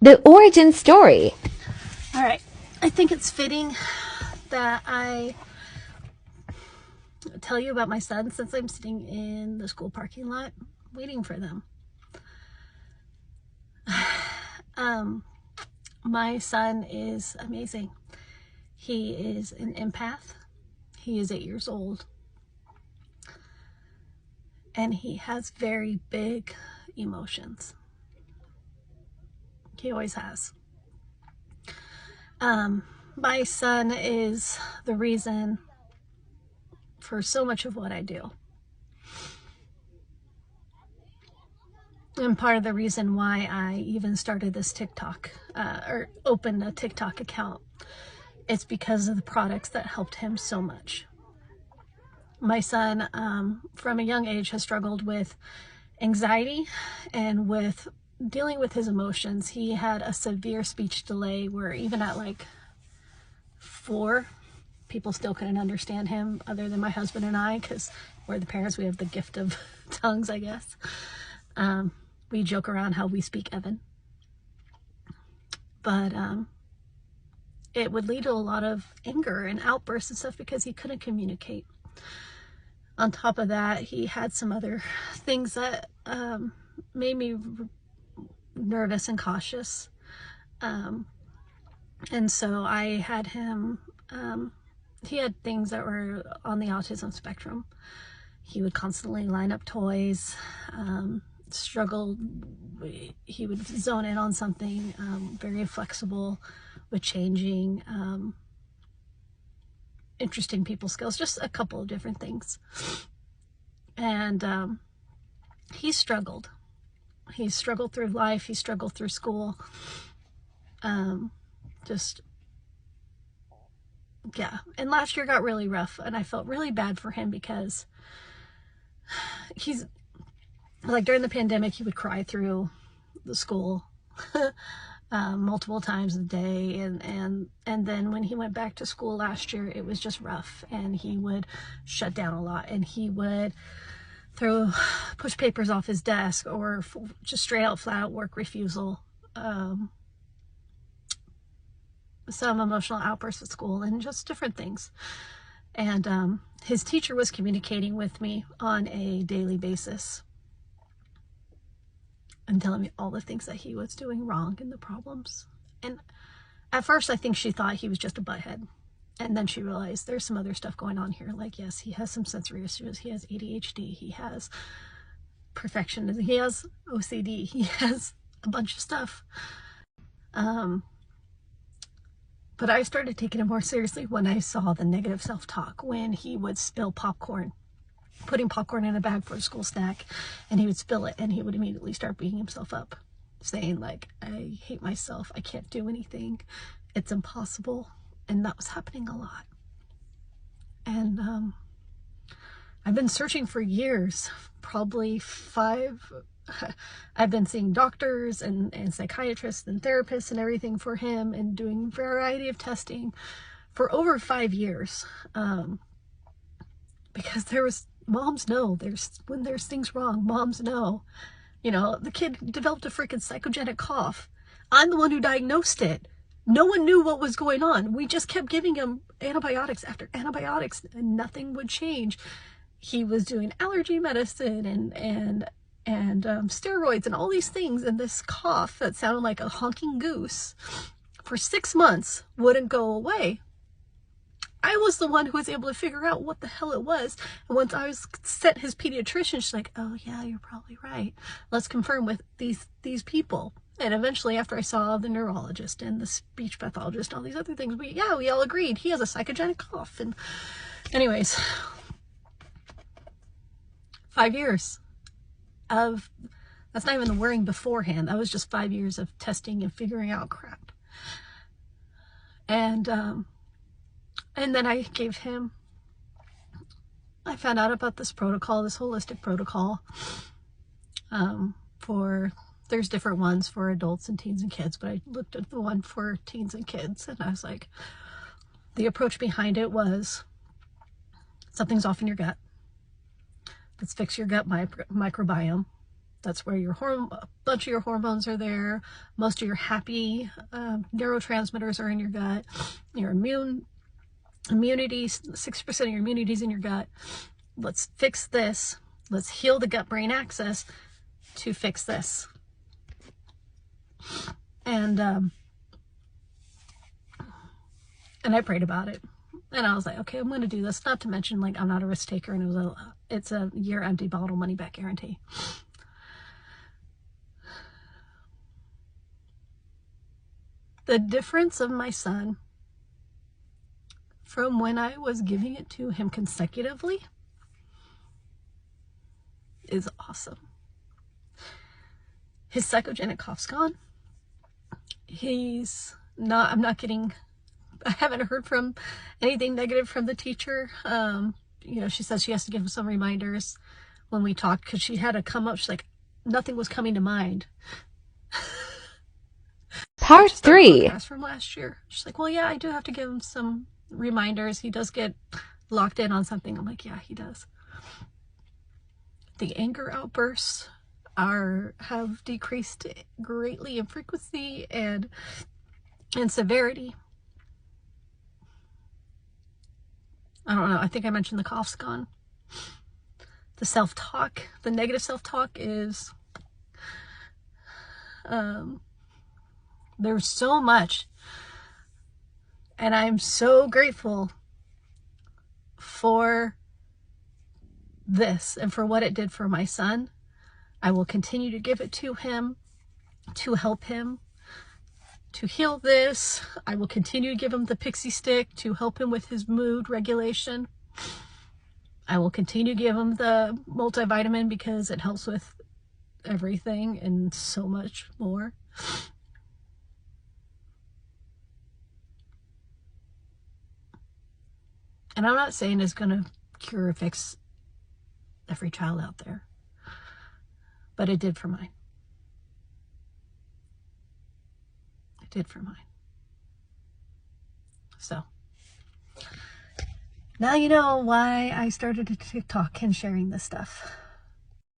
The origin story. All right, I think it's fitting that I tell you about my son since I'm sitting in the school parking lot waiting for them. My son is amazing. He is an empath. He is 8 years old. And he has very big emotions. He always has. My son is the reason for so much of what I do. And part of the reason why I even started this TikTok, or opened a TikTok account, it's because of the products that helped him so much. My son, from a young age, has struggled with anxiety and with dealing with his emotions. He had a severe speech delay where even at like 4, people still couldn't understand him other than my husband and I, because we're the parents, we have the gift of tongues, I guess. We joke around how we speak Evan. But it would lead to a lot of anger and outbursts and stuff because he couldn't communicate. On top of that, he had some other things that made me nervous and cautious. And so I had him, he had things that were on the autism spectrum. He would constantly line up toys, struggle, he would zone in on something, very flexible with changing, interesting people skills, just a couple of different things. And he struggled through life, he struggled through school, yeah. And last year got really rough, and I felt really bad for him because he's like, during the pandemic, he would cry through the school multiple times a day, and then when he went back to school last year, it was just rough, and he would shut down a lot, and he would push papers off his desk, or just straight out flat out work refusal, some emotional outbursts at school, and just different things. And his teacher was communicating with me on a daily basis and telling me all the things that he was doing wrong and the problems. And at first, I think she thought he was just a butthead. And then she realized there's some other stuff going on here. Like, yes, he has some sensory issues. He has ADHD. He has perfectionism. He has OCD. He has a bunch of stuff. But I started taking it more seriously when I saw the negative self-talk, when he would spill popcorn, putting popcorn in a bag for a school snack, and he would spill it, and he would immediately start beating himself up, saying like, I hate myself, I can't do anything, it's impossible. And that was happening a lot. And I've been searching for years, probably 5. I've been seeing doctors and psychiatrists and therapists and everything for him, and doing a variety of testing for over 5 years, because moms know when there's things wrong. Moms know, the kid developed a freaking psychogenic cough. I'm the one who diagnosed it. No one knew what was going on. We just kept giving him antibiotics after antibiotics, and nothing would change. He was doing allergy medicine and steroids and all these things, and this cough that sounded like a honking goose for 6 months wouldn't go away. I was the one who was able to figure out what the hell it was. And once I was sent his pediatrician, she's like, oh yeah, you're probably right. Let's confirm with these people. And eventually, after I saw the neurologist and the speech pathologist, all these other things, we all agreed he has a psychogenic cough. And anyways, 5 years of, that's not even the worrying beforehand. That was just 5 years of testing and figuring out crap. And then I found out about this protocol, this holistic protocol, there's different ones for adults and teens and kids, but I looked at the one for teens and kids, and I was like, the approach behind it was, something's off in your gut. Let's fix your gut microbiome. That's where a bunch of your hormones are there. Most of your happy neurotransmitters are in your gut. Your immunity, 60% of your immunity is in your gut. Let's fix this. Let's heal the gut-brain axis to fix this. And I prayed about it. And I was like, okay, I'm going to do this. Not to mention, like, I'm not a risk taker, and it's a year empty bottle money back guarantee. The difference of my son from when I was giving it to him consecutively is awesome. His psychogenic cough's gone. I haven't heard from anything negative from the teacher. She says she has to give him some reminders when we talked, because she had to come up. She's like, nothing was coming to mind. Part 3. From last year. She's like, well, yeah, I do have to give him some reminders. He does get locked in on something. I'm like, yeah, he does. The anger outbursts have decreased greatly in frequency and severity. I don't know. I think I mentioned the cough's gone. The self-talk, the negative self-talk is, there's so much. And I'm so grateful for this and for what it did for my son. I will continue to give it to him to help him to heal this. I will continue to give him the pixie stick to help him with his mood regulation. I will continue to give him the multivitamin because it helps with everything and so much more. And I'm not saying it's going to cure or fix every child out there, but it did for mine. It did for mine. So now you know why I started a TikTok and sharing this stuff.